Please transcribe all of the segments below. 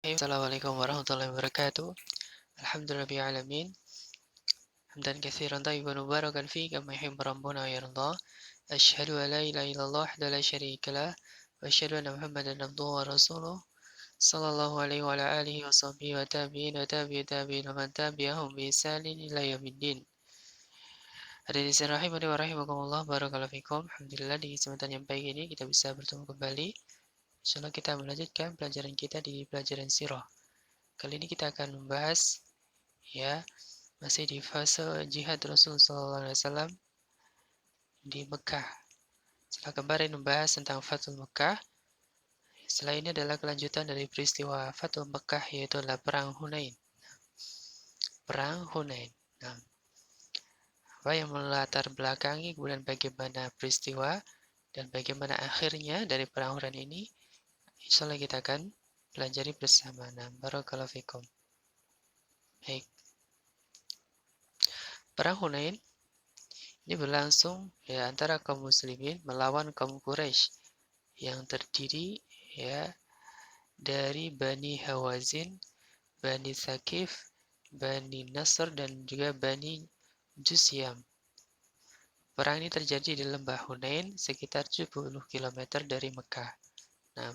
Assalamualaikum warahmatullahi wabarakatuh. Alhamdulillahirabbil alamin. Hamdan katsiran thayyiban mubarakan fihi kama yuhibbu rabbuna wa yarda. Asyhadu an la ilaha illallah wahdahu la syarika lah wa asyhadu anna Muhammadan abduhu wa rasuluh. Sallallahu alaihi wa ala alihi wa sahbihi wa tabi'in wa tabi'i tabi'in wa man tabi'ahum bi ihsanin ila yaumiddin. Hadirin sekalian rahimani wa rahimakumullah, barakallahu fikum. Alhamdulillah di kesempatan yang baik ini kita bisa bertemu kembali. Insyaallah kita melanjutkan pelajaran kita di pelajaran sirah. Kali ini kita akan membahas masih di fase jihad Rasulullah SAW di Mekah. Setelah kemarin membahas tentang Fathul Mekah, setelah ini adalah kelanjutan dari peristiwa Fathul Mekah, yaitu adalah Perang Hunain. Perang Hunain. Nah, apa yang melatar belakangi, kemudian bagaimana peristiwa, dan bagaimana akhirnya dari Perang Hunain ini, insyaallah kita akan pelajari bersama. Nah, barakallahu fikum. Baik. Perang Hunain ini berlangsung antara kaum muslimin melawan kaum Quraisy yang terdiri dari Bani Hawazin, Bani Thaqif, Bani Nasr, dan juga Bani Jusyam. Perang ini terjadi di lembah Hunain sekitar 70 km dari Mekah. Nah,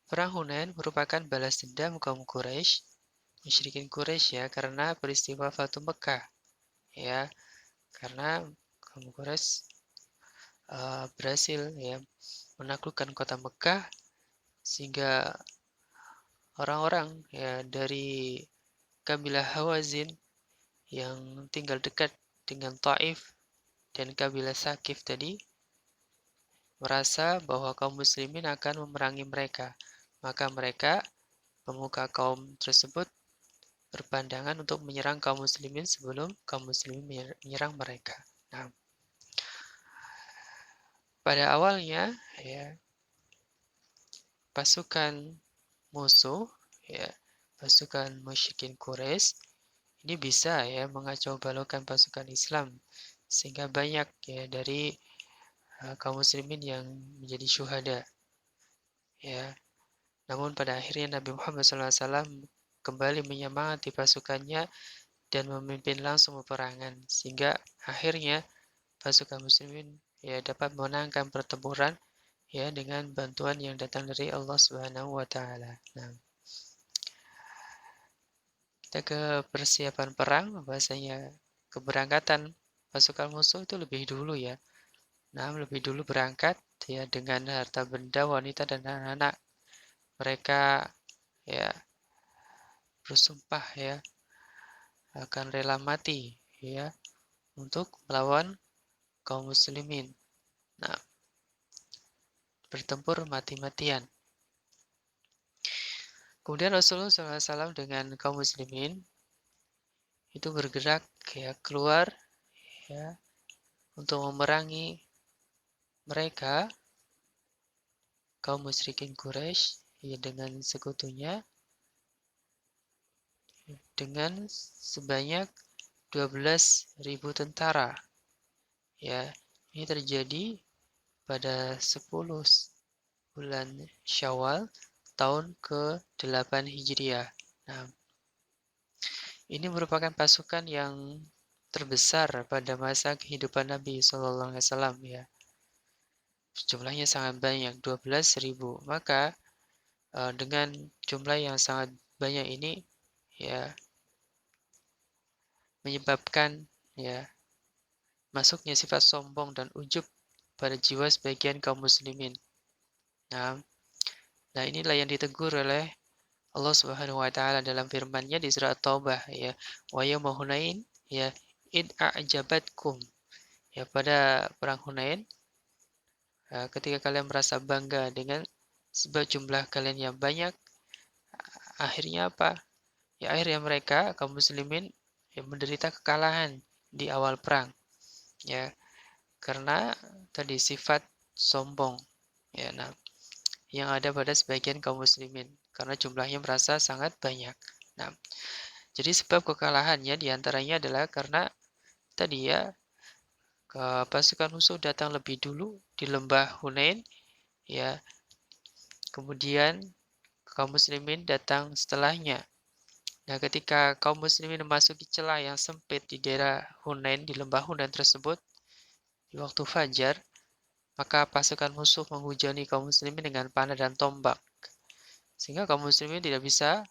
Perang Hunain merupakan balas dendam kaum Quraisy, musyrikin Quraisy karena peristiwa Fatu Mekah. Karena kaum Quraisy berhasil menaklukkan kota Mekah sehingga orang-orang dari kabilah Hawazin yang tinggal dekat dengan Taif dan kabilah Sakif tadi merasa bahwa kaum muslimin akan memerangi mereka. Maka mereka, pemuka kaum tersebut, berpandangan untuk menyerang kaum muslimin sebelum kaum muslimin menyerang mereka. Nah, pada awalnya pasukan musuh, pasukan musyrikin Quraisy ini bisa mengacau balaukan pasukan Islam sehingga banyak dari kaum muslimin yang menjadi syuhada. Namun pada akhirnya Nabi Muhammad SAW kembali menyemangati pasukannya dan memimpin langsung peperangan sehingga akhirnya pasukan muslimin dapat memenangkan pertempuran dengan bantuan yang datang dari Allah Subhanahu wa taala. Nah, kita ke persiapan perang, bahasanya keberangkatan pasukan musuh itu lebih dulu Nah, lebih dulu berangkat dengan harta benda, wanita dan anak-anak. Mereka bersumpah akan rela mati untuk melawan kaum muslimin. Nah, bertempur mati-matian. Kemudian Rasulullah SAW dengan kaum muslimin itu bergerak keluar untuk memerangi mereka, kaum musyrikin Quraisy dengan sekutunya dengan sebanyak 12.000 tentara. Ini terjadi pada 10 bulan Syawal tahun ke-8 Hijriah. Nah, ini merupakan pasukan yang terbesar pada masa kehidupan Nabi SAW Jumlahnya sangat banyak, 12.000. Maka dengan jumlah yang sangat banyak ini menyebabkan masuknya sifat sombong dan ujub pada jiwa sebagian kaum muslimin. Nah, inilah yang ditegur oleh Allah Subhanahu wa taala dalam firman-Nya di surah At-Taubah wa yauma Hunain id a'jabatkum. Pada perang Hunain ketika kalian merasa bangga dengan sebab jumlah kalian yang banyak, akhirnya apa? Akhirnya mereka kaum muslimin menderita kekalahan di awal perang. Karena tadi sifat sombong yang ada pada sebagian kaum muslimin karena jumlahnya merasa sangat banyak. Nah, jadi sebab kekalahannya diantaranya adalah karena tadi pasukan musuh datang lebih dulu di lembah Hunain, ya. Kemudian kaum muslimin datang setelahnya. Nah, ketika kaum muslimin memasuki celah yang sempit di daerah Hunain, di lembah Hunain tersebut, di waktu fajar, maka pasukan musuh menghujani kaum muslimin dengan panah dan tombak. Sehingga kaum muslimin tidak bisa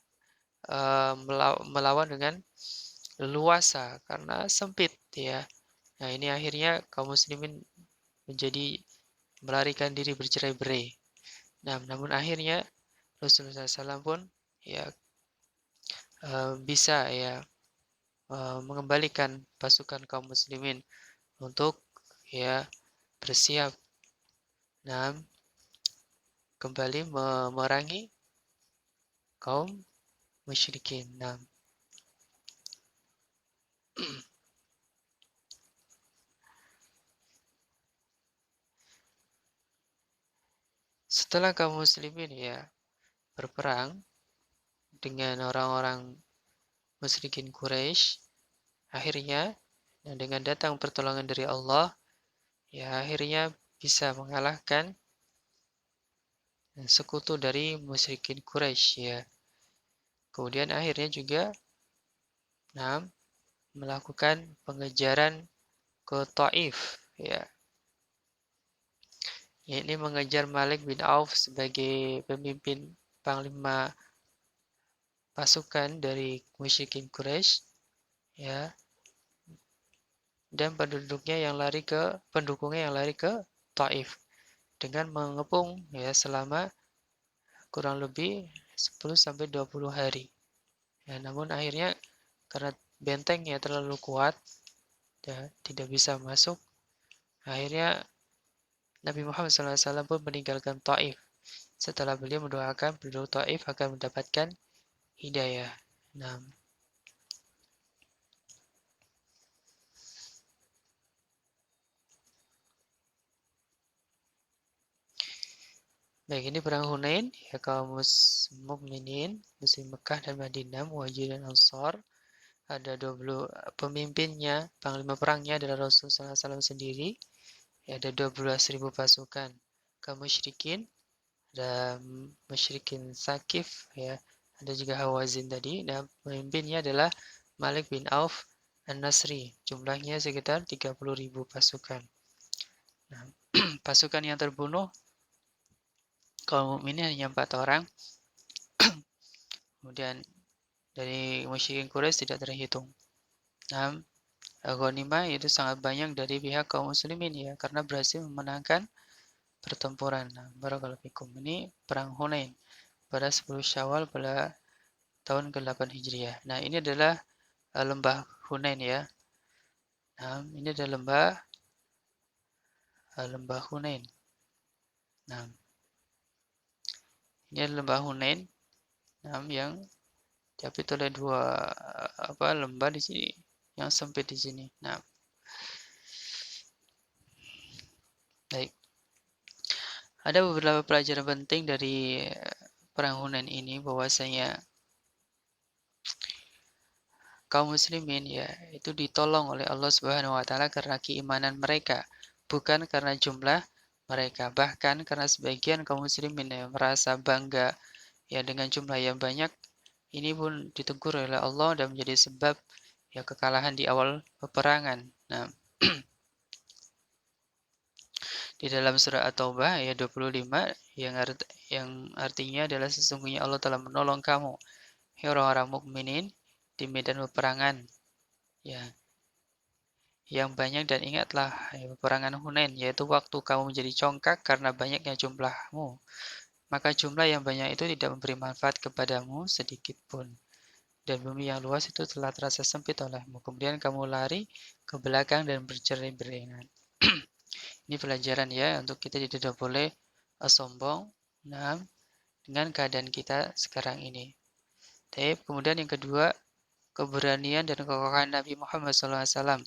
melawan dengan leluasa karena sempit, ya. Nah, ini akhirnya kaum muslimin menjadi melarikan diri bercerai-berai. Nah, namun akhirnya Rasulullah SAW pun ya bisa ya mengembalikan pasukan kaum muslimin untuk ya bersiap, nah, kembali memerangi kaum musyrikin. Nah, setelah kaum muslimin ya berperang dengan orang-orang musyrikin Quraisy, akhirnya dengan datang pertolongan dari Allah, ya akhirnya bisa mengalahkan sekutu dari musyrikin Quraisy, ya. Kemudian akhirnya juga nah, melakukan pengejaran ke Taif, ya. Ini mengejar Malik bin Auf sebagai pemimpin panglima pasukan dari musyrikin Quraisy, ya, dan pendukungnya yang lari ke Taif dengan mengepung ya selama kurang lebih 10 sampai 20 hari. Ya, namun akhirnya karena bentengnya terlalu kuat, ya, tidak bisa masuk. Akhirnya Nabi Muhammad SAW pun meninggalkan Taif setelah beliau mendoakan penduduk Taif akan mendapatkan hidayah. Nah, baik, ini perang Hunain, ya, kaum mukminin, muslim Mekah dan Madinah, Muhajirin Ansar. Ada 20 pemimpinnya, panglima perangnya adalah Rasulullah SAW sendiri. Ya, ada 12.000 pasukan. Kaum musyrikin, ada musyrikin Sakif, ya. Ada juga Hawazin tadi. Dan pemimpinnya adalah Malik bin Auf An-Nasri. Jumlahnya sekitar 30.000 pasukan. Nah, pasukan yang terbunuh kaum mukminin hanya 4 orang. Kemudian dari musyrikin Quraisy tidak terhitung. Nah, ghanimah itu sangat banyak dari pihak kaum muslimin, ya, karena berhasil memenangkan pertempuran. Nah, barakallahu fikum. Ini perang Hunain pada 10 Syawal pada tahun ke-8 Hijriah. Nah, ini adalah lembah Hunain, ya. Nah, ini adalah lembah Hunain. Nah, ini adalah lembah Hunain, nah, yang diapit oleh dua lembah di sini, yang sempit di sini. Nah, baik. Ada beberapa pelajaran penting dari perang Hunain ini, bahwasanya kaum muslimin ya itu ditolong oleh Allah Subhanahu wa taala karena keimanan mereka, bukan karena jumlah mereka. Bahkan karena sebagian kaum muslimin ya merasa bangga ya dengan jumlah yang banyak, ini pun ditegur oleh Allah dan menjadi sebab ya kekalahan di awal peperangan. Nah, di dalam surah At-Taubah ayat 25 yang artinya adalah sesungguhnya Allah telah menolong kamu, hai orang-orang mukminin, di medan peperangan, ya, yang banyak, dan ingatlah ya, peperangan Hunain, yaitu waktu kamu menjadi congkak karena banyaknya jumlahmu. Maka jumlah yang banyak itu tidak memberi manfaat kepadamu sedikit pun. Dan bumi yang luas itu telah terasa sempit olehmu. Kemudian kamu lari ke belakang dan bercerai-berai. Ini pelajaran ya, untuk kita tidak boleh sombong, nah, dengan keadaan kita sekarang ini. Kemudian yang kedua, keberanian dan kekokohan Nabi Muhammad SAW.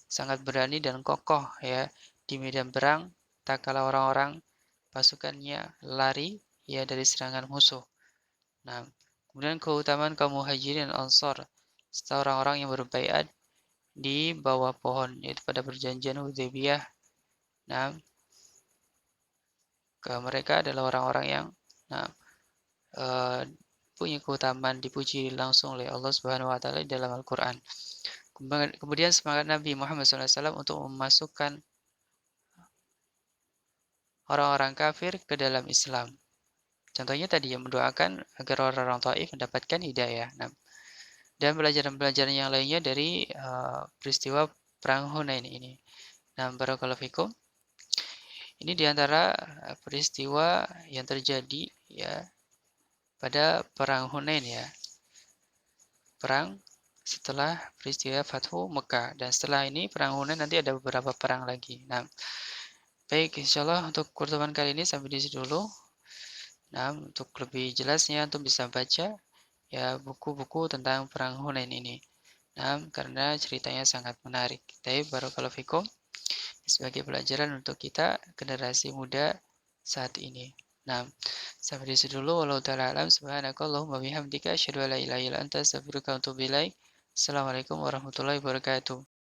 Sangat berani dan kokoh ya di medan perang, tak kala orang-orang pasukannya lari ya dari serangan musuh. Nah, kemudian keutamaan kaum muhajirin dan ansor serta orang-orang yang berbaiat di bawah pohon, yaitu pada perjanjian Hudaybiyah. Nah, mereka adalah orang-orang yang nah, eh, punya keutamaan dipuji langsung oleh Allah Subhanahu wa taala dalam Al-Qur'an. Kemudian semangat Nabi Muhammad SAW untuk memasukkan orang-orang kafir ke dalam Islam. Contohnya tadi yang mendoakan agar orang-orang Taif mendapatkan hidayah. Nah, dan pelajaran-pelajaran yang lainnya dari peristiwa Perang Hunain ini. Nah, barakallahu fikum. Ini diantara peristiwa yang terjadi ya pada Perang Hunain ya. Perang setelah peristiwa Fathu Mekah. Dan setelah ini Perang Hunain nanti ada beberapa perang lagi. Nah, baik, insyaallah untuk pertemuan kali ini sampai di sini dulu. Nah, untuk lebih jelasnya untuk bisa baca ya buku-buku tentang Perang Hunain ini. Nah, karena ceritanya sangat menarik. Tapi barakallahu fikum sebagai pelajaran untuk kita generasi muda saat ini. Nah, sampai di situ dulu. Wallahu ta'ala alam. Subhanakallahumma bihamdika asyhadu an la ilaha illa anta astaghfiruka wa atubu ilaik. Assalamualaikum warahmatullahi wabarakatuh.